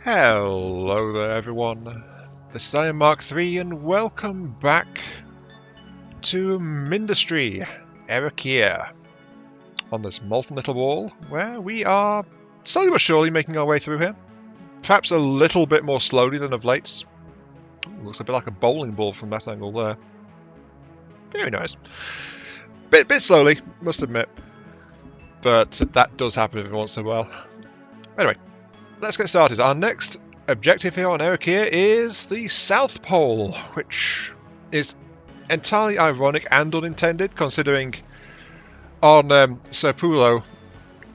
Hello there everyone, this is Iron Mark III and welcome back to Mindustry, Erekir, on this molten little wall where we are slowly but surely making our way through here. Perhaps a little bit more slowly than of late. Ooh, looks a bit like a bowling ball from that angle there. Very nice. Bit slowly, must admit, but that does happen every once in a while. Anyway, let's get started. Our next objective here on Erekir is the South Pole, which is entirely ironic and unintended, considering on Serpulo,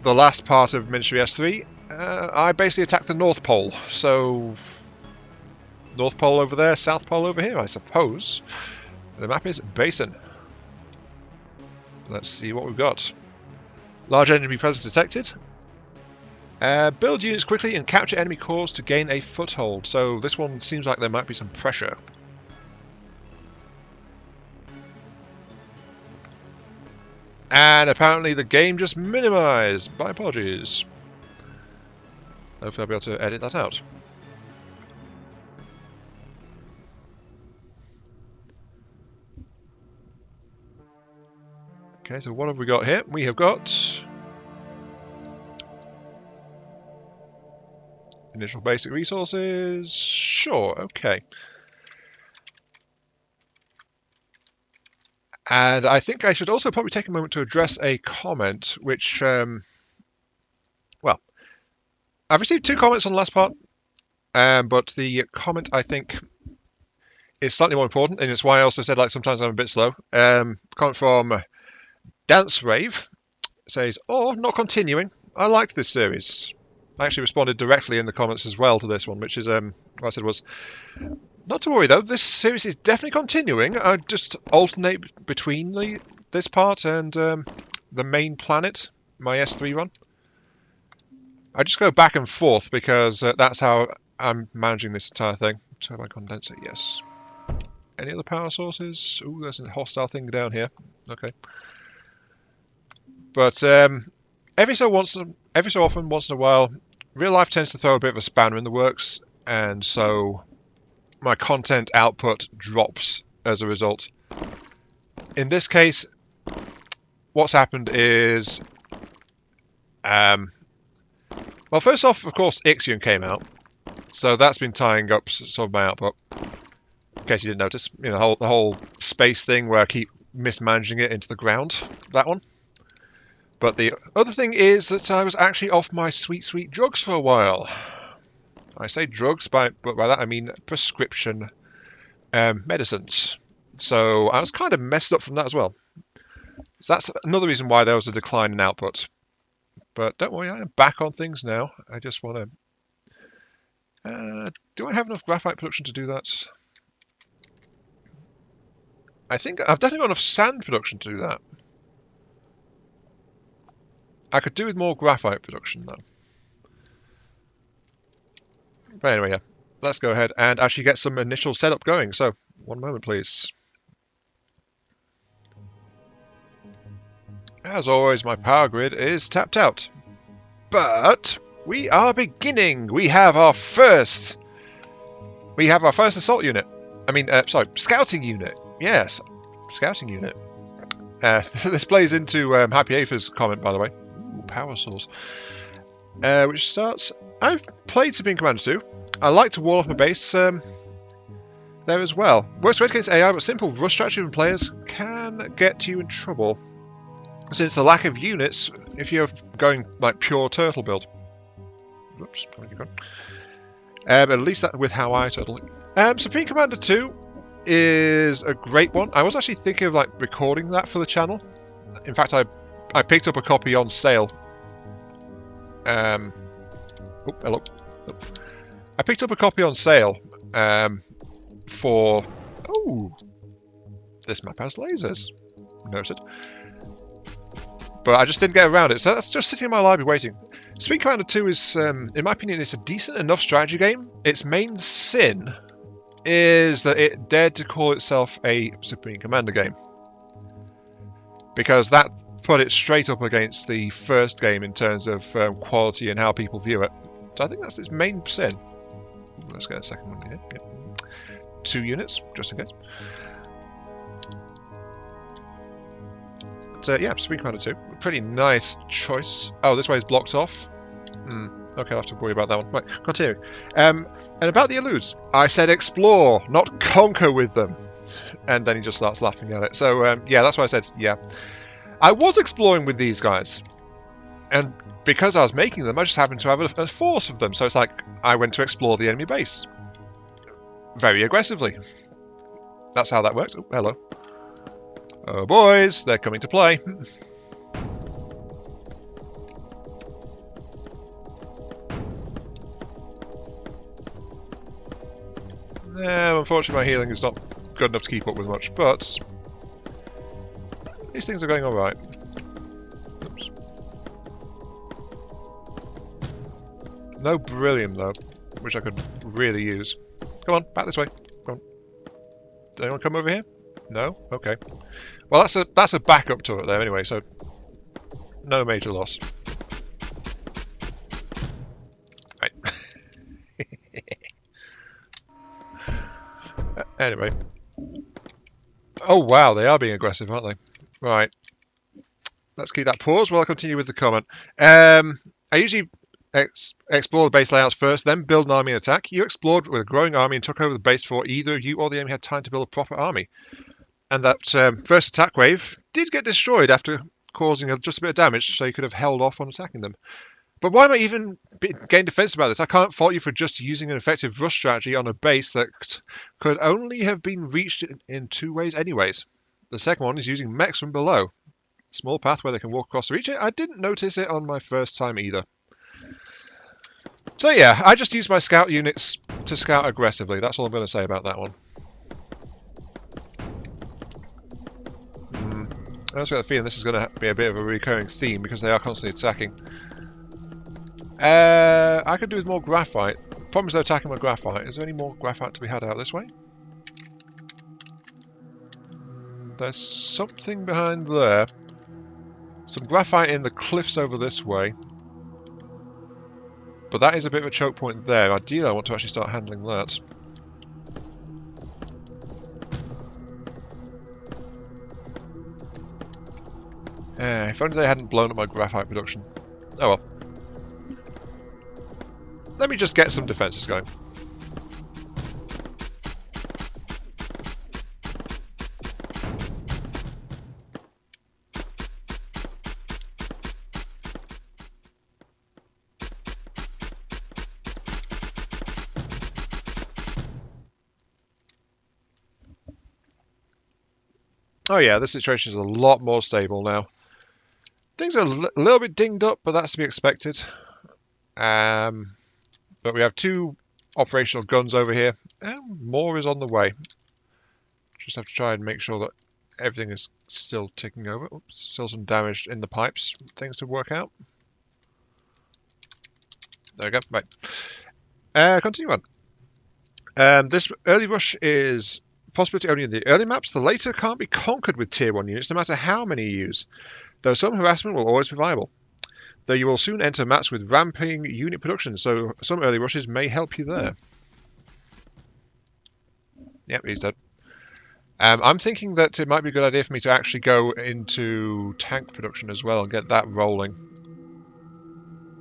the last part of Ministry S3, I basically attacked the North Pole. So, North Pole over there, South Pole over here, I suppose. The map is Basin. Let's see what we've got. Large enemy presence detected. Build units quickly and capture enemy cores to gain a foothold. So this one seems like there might be some pressure. And apparently the game just minimized. My apologies. Hopefully I'll be able to edit that out. Okay, so what have we got here? We have got initial basic resources. Sure, okay. And I think I should also probably take a moment to address a comment which, well, I've received 2 comments on the last part, but the comment I think is slightly more important, and it's why I also said like sometimes I'm a bit slow. Comment from Dance Rave says, "Oh, not continuing. I liked this series." I actually responded directly in the comments as well to this one, which is what I said was, not to worry though, this series is definitely continuing. I just alternate between this part and the main planet, my S3 run. I just go back and forth because that's how I'm managing this entire thing. Turbine condenser, yes. Any other power sources? Ooh, there's a hostile thing down here. Okay. But every so often, once in a while, real life tends to throw a bit of a spanner in the works, and so my content output drops as a result. In this case, what's happened is, well, first off, of course, Ixion came out, so that's been tying up some of my output. In case you didn't notice, you know, the whole space thing where I keep mismanaging it into the ground, that one. But the other thing is that I was actually off my sweet drugs for a while. I say drugs, but by that I mean prescription medicines. So I was kind of messed up from that as well. So that's another reason why there was a decline in output. But don't worry, I am back on things now. I just want to... do I have enough graphite production to do that? I think I've definitely got enough sand production to do that. I could do with more graphite production, though. But anyway, yeah. Let's go ahead and actually get some initial setup going. So, one moment, please. As always, my power grid is tapped out. But we are beginning. We have our first assault unit. I mean, sorry, scouting unit. Yes, scouting unit. This plays into Happy Aether's comment, by the way. Ooh, power source. Which starts... I've played Supreme Commander 2. I like to wall off my base there as well. Works great against AI, but simple rush strategy from players can get you in trouble. Since the lack of units, if you're going like pure turtle build. Whoops, at least that with how I turtle. Supreme Commander 2 is a great one. I was actually thinking of like recording that for the channel. In fact, I picked up a copy on sale. Oh, hello. Oh. I picked up a copy on sale for... Oh! This map has lasers. Noted. But I just didn't get around it, so that's just sitting in my library waiting. Supreme Commander 2 is, in my opinion, it's a decent enough strategy game. Its main sin is that it dared to call itself a Supreme Commander game. Because that put it straight up against the first game in terms of quality and how people view it. So I think that's its main sin. Let's get a second one here. Yep. 2 units, just in case. But, yeah, Speed Commander 2. Pretty nice choice. Oh, this way is blocked off. Okay, I'll have to worry about that one. Right, continue. And about the eludes, I said explore, not conquer with them. And then he just starts laughing at it. So, yeah, that's why I said, yeah. I was exploring with these guys. And because I was making them, I just happened to have a force of them. So it's like, I went to explore the enemy base. Very aggressively. That's how that works. Oh, hello. Oh, boys, they're coming to play. Unfortunately, my healing is not good enough to keep up with much, but these things are going alright. Oops. No beryllium, though, which I could really use. Come on, back this way. Come on. Does anyone come over here? No? Okay. Well, that's a backup turret there anyway, so no major loss. Right. Anyway. Oh wow, they are being aggressive, aren't they? Right. Let's keep that pause while I continue with the comment. I usually explore the base layouts first, then build an army and attack. You explored with a growing army and took over the base before either you or the enemy had time to build a proper army. And that first attack wave did get destroyed after causing just a bit of damage, so you could have held off on attacking them. But why am I even getting defensive about this? I can't fault you for just using an effective rush strategy on a base that could only have been reached in 2 ways anyways. The second one is using mechs from below. Small path where they can walk across to reach it. I didn't notice it on my first time either. So yeah, I just use my scout units to scout aggressively. That's all I'm going to say about that one. I also got the feeling this is going to be a bit of a recurring theme because they are constantly attacking. I could do with more graphite. Problem is they're attacking my graphite. Is there any more graphite to be had out this way? There's something behind there. Some graphite in the cliffs over this way. But that is a bit of a choke point there. Ideally, I want to actually start handling that. If only they hadn't blown up my graphite production. Oh well. Let me just get some defences going. Oh yeah, this situation is a lot more stable now. Things are a little bit dinged up, but that's to be expected. But we have 2 operational guns over here, and more is on the way. Just have to try and make sure that everything is still ticking over. Oops, still some damage in the pipes. Things to work out. There we go. Right. Continue on. This early rush is possibility only in the early maps. The later can't be conquered with tier 1 units, no matter how many you use. Though some harassment will always be viable. Though you will soon enter maps with ramping unit production, so some early rushes may help you there. Yep, he's dead. I'm thinking that it might be a good idea for me to actually go into tank production as well and get that rolling.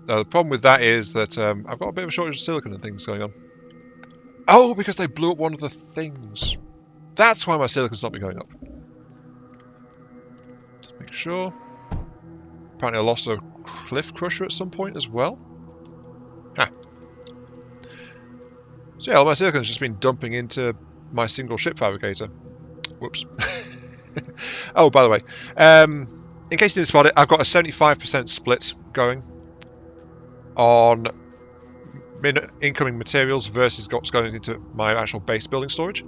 The problem with that is that I've got a bit of a shortage of silicon and things going on. Oh, because they blew up one of the things. That's why my silicon's not been going up. Let's make sure. Apparently I lost a cliff crusher at some point as well. Ah. So yeah, all my silicon's just been dumping into my single ship fabricator. Whoops. Oh, by the way, in case you didn't spot it, I've got a 75% split going on incoming materials versus what's going into my actual base building storage.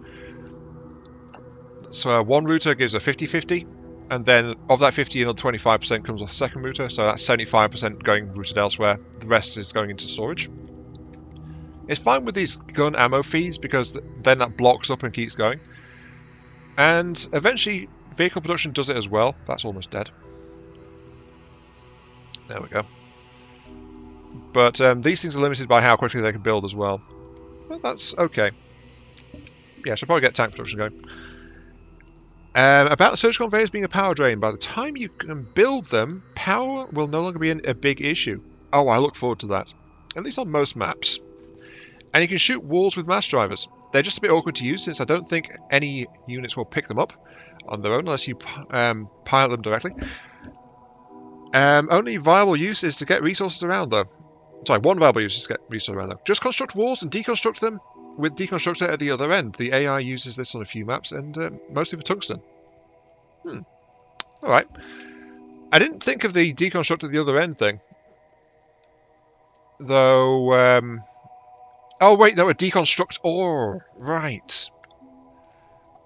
So one router gives a 50-50. And then of that 50, another 25% comes off the second router, so that's 75% going routed elsewhere. The rest is going into storage. It's fine with these gun ammo fees because then that blocks up and keeps going. And eventually, vehicle production does it as well. That's almost dead. There we go. But these things are limited by how quickly they can build as well. Well, that's okay. Yeah, so probably get tank production going. About surgical conveyors being a power drain. By the time you can build them, power will no longer be a big issue. Oh, I look forward to that. At least on most maps. And you can shoot walls with mass drivers. They're just a bit awkward to use since I don't think any units will pick them up on their own unless you pilot them directly. Only viable use is to get resources around though. Sorry, one viable use is to get resources around though. Just construct walls and deconstruct them with deconstructor at the other end. The AI uses this on a few maps and mostly for tungsten. Alright. I didn't think of the deconstruct at the other end thing. Though, oh wait, no, a deconstruct ore. Right.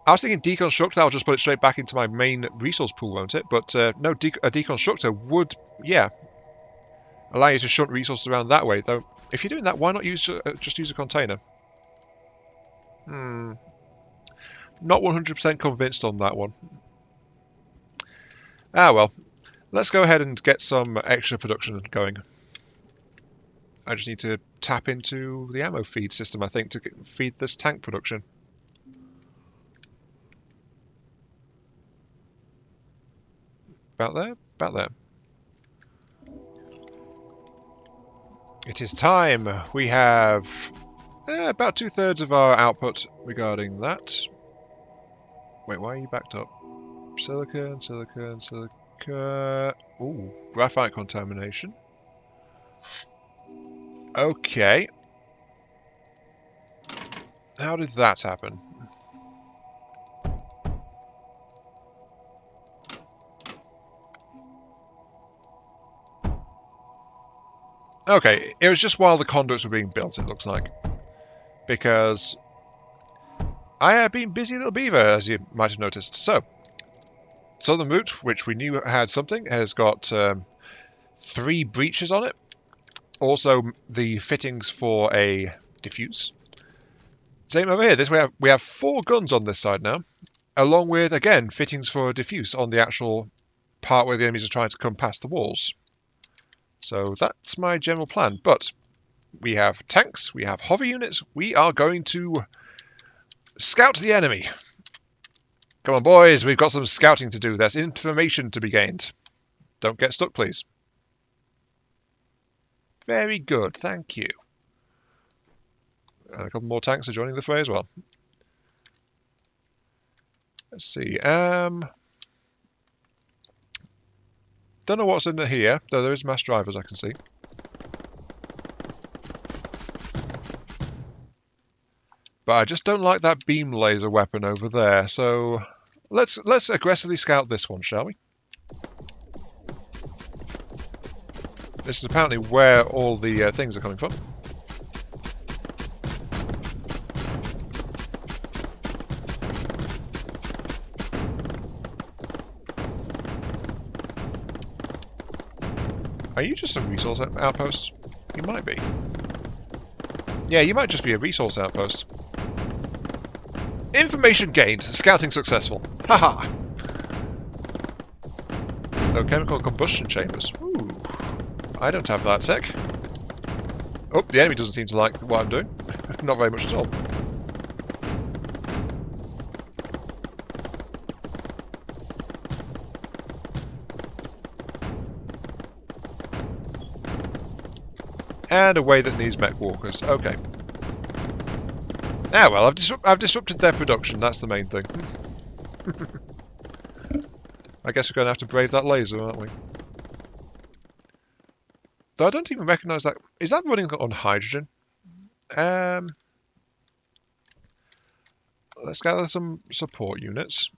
I was thinking deconstruct, I'll just put it straight back into my main resource pool, won't it? But no, a deconstructor would, yeah, allow you to shunt resources around that way. Though, if you're doing that, why not use just use a container? Not 100% convinced on that one. Ah well, let's go ahead and get some extra production going. I just need to tap into the ammo feed system, I think, to feed this tank production. About there? About there. It is time. We have about 2/3 of our output regarding that. Wait, why are you backed up? Silicon, silicon, silica. Ooh, graphite contamination. Okay. How did that happen? Okay, it was just while the conduits were being built, it looks like. Because I have been busy little beaver, as you might have noticed. So, Southern Route, which we knew had something, has got 3 breaches on it. Also, the fittings for a diffuse. Same over here. This we have 4 guns on this side now, along with, again, fittings for a diffuse on the actual part where the enemies are trying to come past the walls. So that's my general plan. But we have tanks, we have hover units. We are going to scout the enemy. Come on, boys. We've got some scouting to do. There's information to be gained. Don't get stuck, please. Very good. Thank you. And a couple more tanks are joining the fray as well. Let's see. Don't know what's in here, though there is mass drivers I can see. But I just don't like that beam laser weapon over there, so let's aggressively scout this one, shall we? This is apparently where all the things are coming from. Are you just a resource outpost? You might be. Yeah, you might just be a resource outpost. Information gained. Scouting successful. Haha. No chemical combustion chambers. Ooh. I don't have that tech. Oh, the enemy doesn't seem to like what I'm doing. Not very much at all. And a way that needs mech walkers. Okay. Ah well, I've disrupted their production. That's the main thing. I guess we're going to have to brave that laser, aren't we? Though I don't even recognise that. Is that running on hydrogen? Let's gather some support units.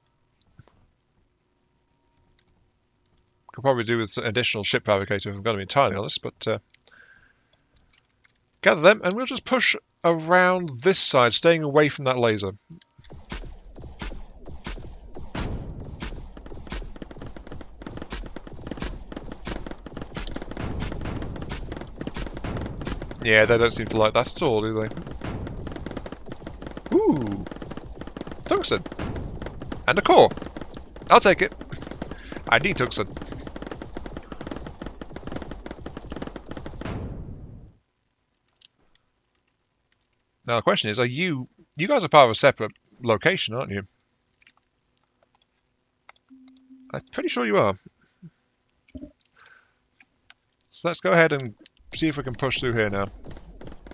Could probably do with an additional ship fabricator if I'm going to be entirely honest, but gather them and we'll just push around this side, staying away from that laser. Yeah, they don't seem to like that at all, do they? Ooh! Tungsten! And a core! I'll take it! I need tungsten. Now the question is, are you guys are part of a separate location, aren't you? I'm pretty sure you are. So let's go ahead and see if we can push through here now.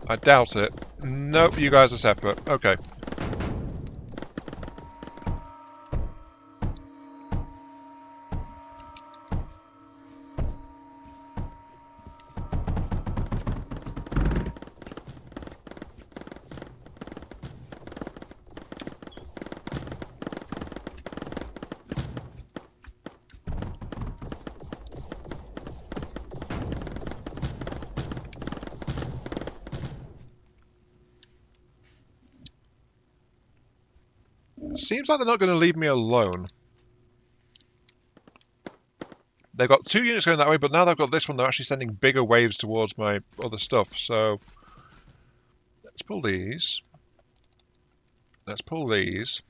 I doubt it. Nope, you guys are separate. Okay. Seems like they're not going to leave me alone. They've got 2 units going that way, but now they've got this one, they're actually sending bigger waves towards my other stuff. So let's pull these. Let's pull these.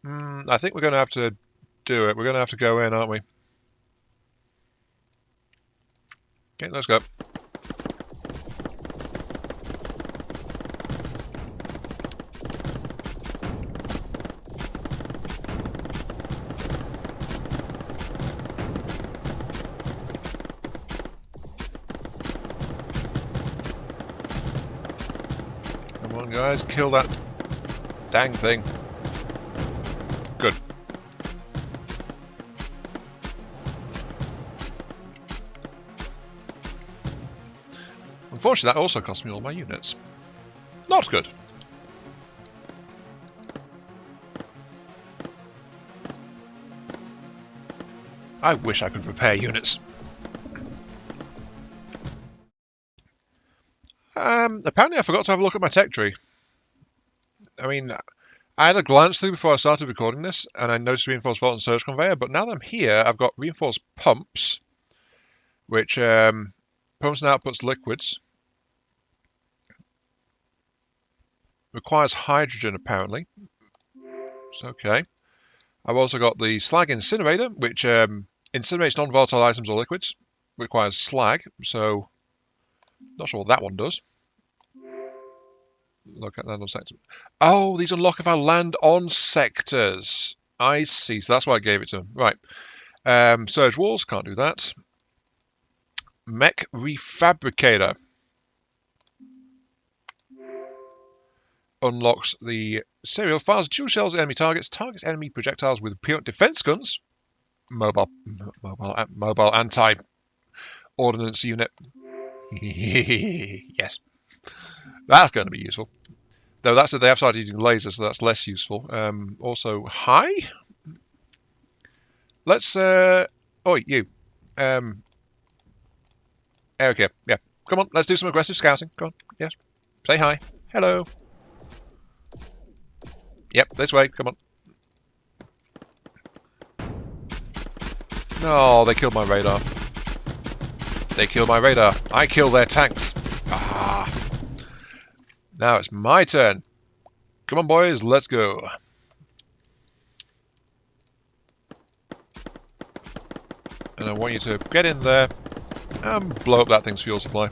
I think we're going to have to do it. We're going to have to go in, aren't we? Okay, let's go. Come on, guys, kill that dang thing. Good. Unfortunately, that also cost me all my units. Not good. I wish I could repair units. Apparently I forgot to have a look at my tech tree. I mean, I had a glance through before I started recording this, and I noticed reinforced vault and surge conveyor, but now that I'm here, I've got reinforced pumps, which pumps and outputs liquids. Requires hydrogen, apparently. It's okay. I've also got the slag incinerator, which incinerates non-volatile items or liquids. Requires slag, so not sure what that one does. Look at land on sector. Oh, these unlock if I land on sectors. I see, so that's why I gave it to them. Right. Surge walls, can't do that. Mech refabricator. Unlocks the serial fires dual shells at enemy targets, targets enemy projectiles with pure defense guns. Mobile anti-ordnance unit. Yes. That's going to be useful. Though they have started using lasers, so that's less useful. Also, hi. Let's. Oh, you. Erekir. Yeah. Come on. Let's do some aggressive scouting. Come on. Yes. Say hi. Hello. Yep. This way. Come on. No, they killed my radar. They killed my radar. I kill their tanks. Ah. Now it's my turn. Come on, boys, let's go. And I want you to get in there and blow up that thing's fuel supply.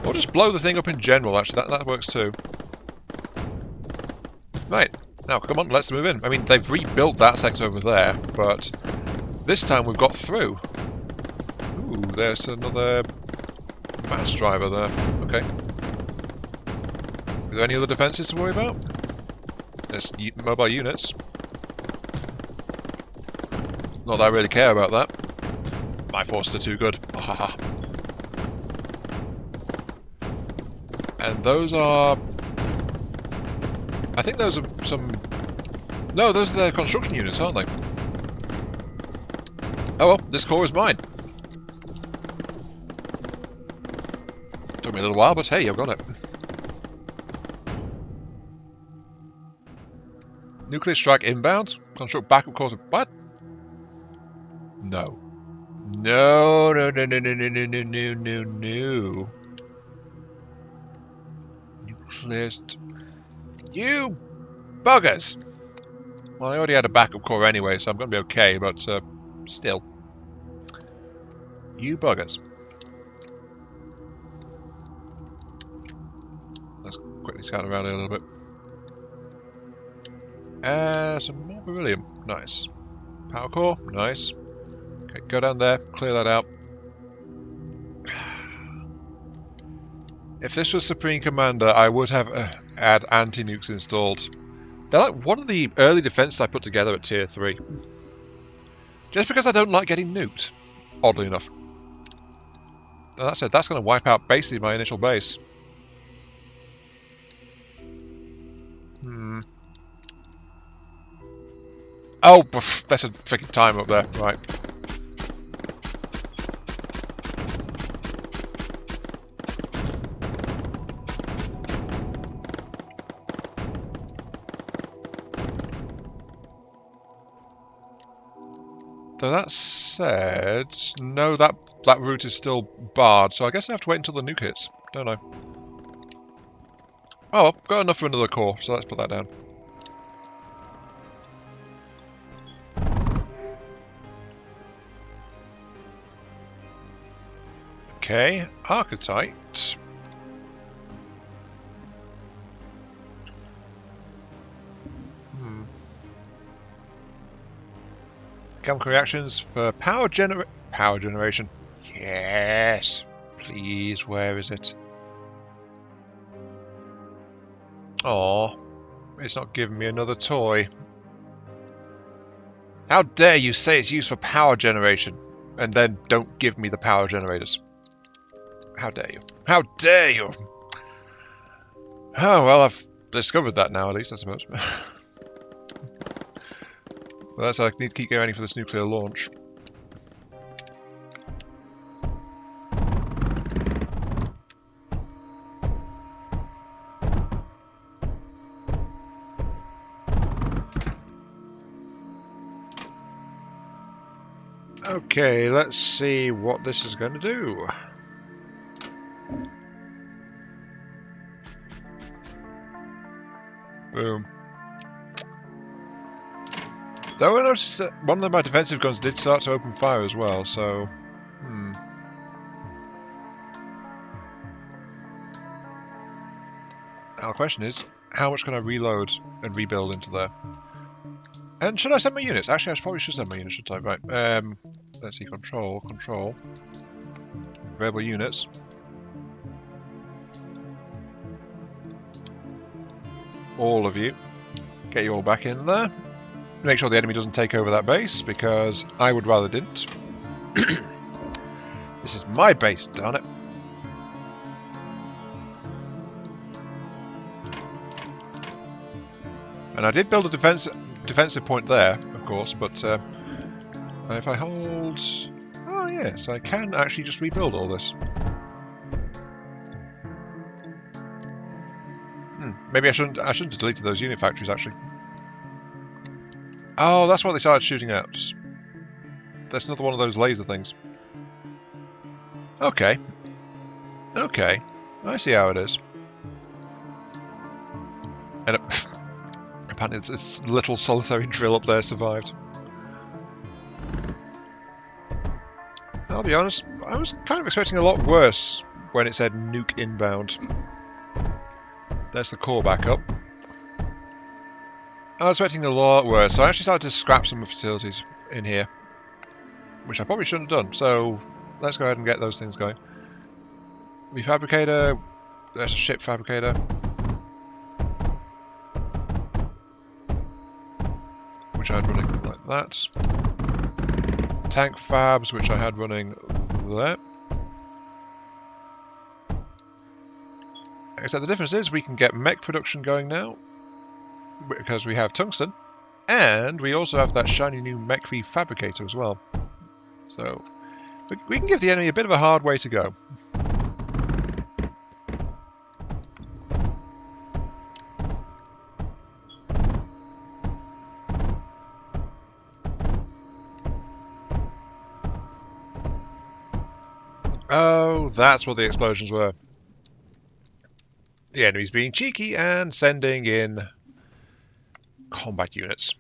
Or just blow the thing up in general, actually. That works too. Right. Now, come on, let's move in. I mean, they've rebuilt that sector over there, but this time we've got through. Ooh, there's another mass driver there. Okay. Are there any other defences to worry about? There's mobile units. Not that I really care about that. My forces are too good. Ahaha. And those are... I think those are some... No, those are their construction units, aren't they? Oh well, this core is mine. Took me a little while, but hey, I've got it. Nuclear strike inbound? Construct backup cores of... What? No. No, no, no, no, no, no, no, no, no, no, no. Nuclear... You buggers! Well, I already had a backup core anyway, so I'm going to be okay, but still. You buggers. Let's quickly scout around here a little bit. Some more beryllium. Nice. Power core. Nice. Okay, go down there. Clear that out. If this was Supreme Commander, I would have had anti-nukes installed. They're like one of the early defenses I put together at tier 3. Just because I don't like getting nuked, oddly enough. And that said, that's going to wipe out basically my initial base. Oh, that's a freaking time up there. Right. So that said, no, that route is still barred, so I guess I have to wait until the nuke hits, don't I? Oh, well, got enough for another core, so let's put that down. Okay, Archetype. Chemical reactions for power generation. Yes, please. Where is it? Oh, it's not giving me another toy. How dare you say it's used for power generation, and then don't give me the power generators? How dare you? How dare you? Oh well, I've discovered that now, at least I suppose. Well, that's why I need to keep getting ready for this nuclear launch. Okay, let's see what this is going to do. Boom. Though I noticed that one of my defensive guns did start to open fire as well, so... Now the question is, how much can I reload and rebuild into there? And should I send my units? Actually, I probably should send my units, shouldn't I? Right, let's see, control. Available units. All of you. Get you all back in there. Make sure the enemy doesn't take over that base, because I would rather didn't. This is my base, darn it. And I did build a defensive point there, of course, but if I hold... Oh yes, I can actually just rebuild all this. Maybe I shouldn't have deleted those unit factories, actually. Oh, that's what they started shooting at. That's another one of those laser things. Okay. Okay. I see how it is. And apparently this little solitary drill up there survived. I'll be honest, I was kind of expecting a lot worse when it said nuke inbound. There's the core back up. I was expecting a lot worse, so I actually started to scrap some facilities in here, which I probably shouldn't have done, so let's go ahead and get those things going. Refabricator, there's a ship fabricator. Which I had running like that. Tank fabs, which I had running there. Except the difference is we can get mech production going now, because we have tungsten, and we also have that shiny new mech refabricator as well. So we can give the enemy a bit of a hard way to go. Oh, that's what the explosions were. The enemy's being cheeky and sending in combat units.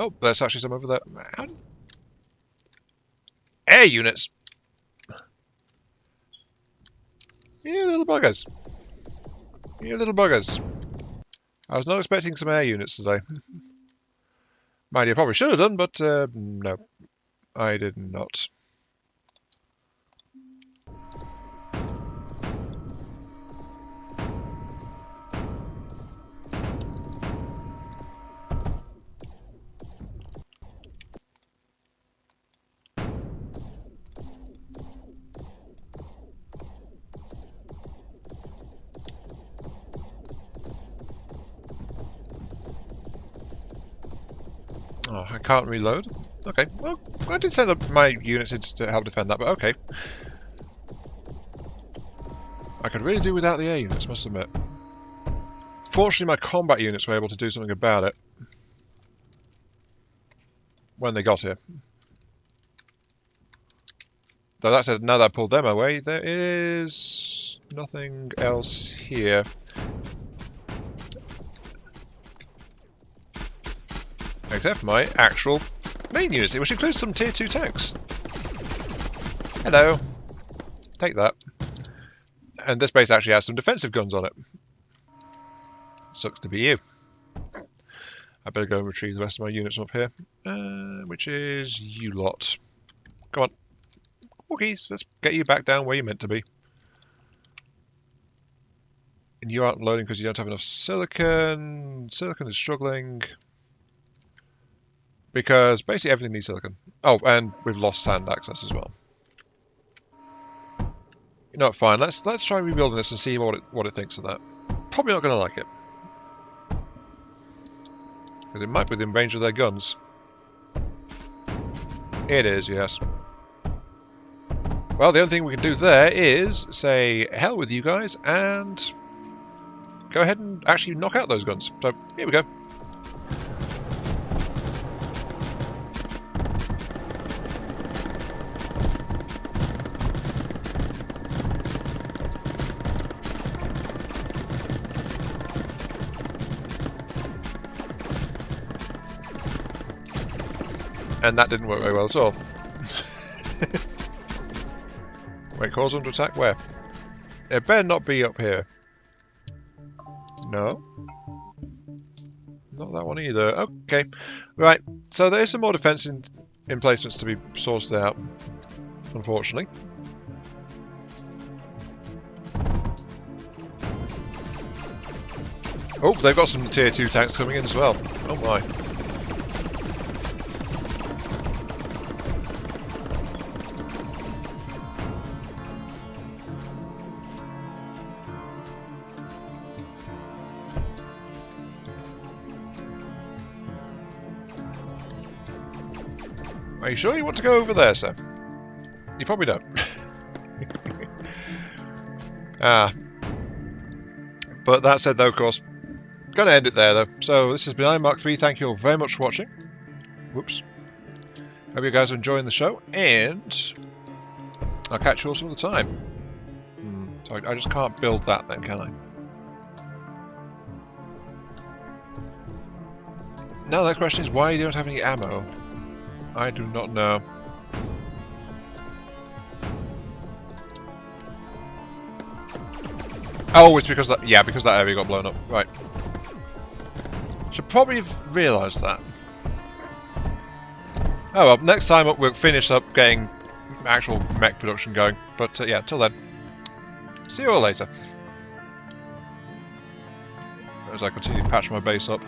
Oh, there's actually some over there. Air units! You little buggers. You little buggers. I was not expecting some air units today. Mind you, I probably should have done, but no. I did not. Oh, I can't reload. Okay, well, I did send up my units in to help defend that, but okay. I could really do without the air units, must admit. Fortunately, my combat units were able to do something about it when they got here. Though that said, now that I pulled them away, there is nothing else here. Except for my actual main units, which includes some tier 2 tanks. Hello. Take that. And this base actually has some defensive guns on it. Sucks to be you. I better go and retrieve the rest of my units up here. Which is you lot. Come on. Walkies, let's get you back down where you're meant to be. And you aren't loading because you don't have enough silicon. Silicon is struggling. Because basically everything needs silicon. Oh, and we've lost sand access as well. You know what, fine. Let's try rebuilding this and see what it thinks of that. Probably not going to like it. Because it might be within range of their guns. It is, yes. Well, the only thing we can do there is say, hell with you guys, and go ahead and actually knock out those guns. So, here we go. And that didn't work very well at all. Wait, cause them to attack where? It better not be up here. No. Not that one either. Okay. Right, so there is some more defense emplacements to be sourced out, unfortunately. Oh, they've got some tier 2 tanks coming in as well. Oh my. Are you sure you want to go over there, sir? You probably don't. But that said, though, of course, going to end it there, though. So this has been iMark3. Thank you all very much for watching. Whoops. Hope you guys are enjoying the show, and I'll catch you all some other time. So I just can't build that then, can I? Now the next question is why you don't have any ammo. I do not know. Oh, it's because that. Yeah, because that area got blown up. Right. Should probably have realised that. Oh well, next time up we'll finish up getting actual mech production going. But yeah, till then. See you all later. As I continue to patch my base up.